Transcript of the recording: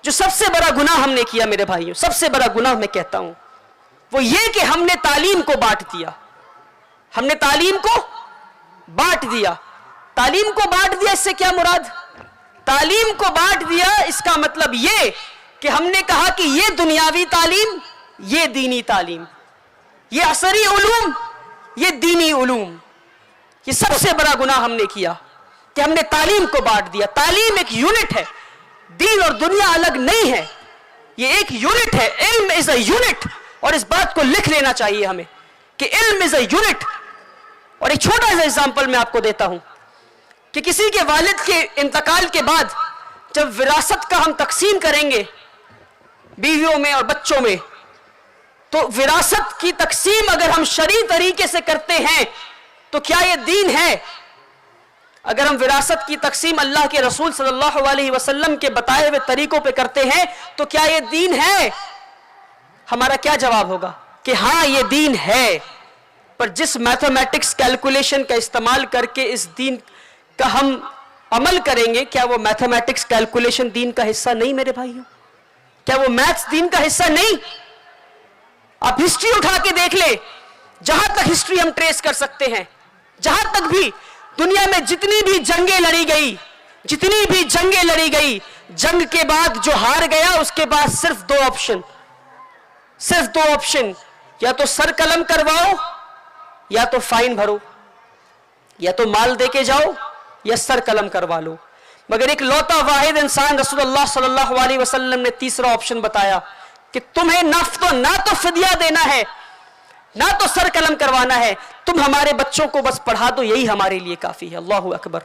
جو سب سے بڑا گناہ ہم نے کیا میرے بھائیوں، سب سے بڑا گناہ میں کہتا ہوں وہ یہ کہ ہم نے تعلیم کو بانٹ دیا. ہم نے تعلیم کو بانٹ دیا. تعلیم کو بانٹ دیا اس سے کیا مراد؟ تعلیم کو بانٹ دیا اس کا مطلب یہ کہ ہم نے کہا کہ یہ دنیاوی تعلیم، یہ دینی تعلیم، یہ عصری علوم، یہ دینی علوم. یہ سب سے بڑا گناہ ہم نے کیا کہ ہم نے تعلیم کو بانٹ دیا. تعلیم ایک یونٹ ہے، دین اور دنیا الگ نہیں ہے، یہ ایک یونٹ ہے. علم از اے یونٹ، اور اس بات کو لکھ لینا چاہیے ہمیں کہ علم از اے یونٹ. اور ایک چھوٹا سا ایگزامپل میں آپ کو دیتا ہوں کہ کسی کے والد کے انتقال کے بعد جب وراثت کا ہم تقسیم کریں گے بیویوں میں اور بچوں میں، تو وراثت کی تقسیم اگر ہم شرعی طریقے سے کرتے ہیں تو کیا یہ دین ہے؟ اگر ہم وراثت کی تقسیم اللہ کے رسول صلی اللہ علیہ وسلم کے بتائے ہوئے طریقوں پہ کرتے ہیں تو کیا یہ دین ہے؟ ہمارا کیا جواب ہوگا؟ کہ ہاں یہ دین ہے. پر جس میتھمیٹکس کیلکولیشن کا استعمال کر کے اس دین کا ہم عمل کریں گے، کیا وہ میتھمیٹکس کیلکولیشن دین کا حصہ نہیں میرے بھائیوں؟ کیا وہ میتھس دین کا حصہ نہیں؟ آپ ہسٹری اٹھا کے دیکھ لیں، جہاں تک ہسٹری ہم ٹریس کر سکتے ہیں، جہاں تک بھی دنیا میں جتنی بھی جنگیں لڑی گئی، جنگ کے بعد جو ہار گیا اس کے بعد صرف دو آپشن، یا تو سر قلم کرواؤ یا تو فائن بھرو، یا تو مال دے کے جاؤ یا سر قلم کروا لو. مگر ایک لوتا واحد انسان رسول اللہ صلی اللہ علیہ وسلم نے تیسرا آپشن بتایا کہ تمہیں نہ تو فدیہ دینا ہے، نہ تو سر قلم کروانا ہے، تم ہمارے بچوں کو بس پڑھا دو، یہی ہمارے لیے کافی ہے. اللہ اکبر.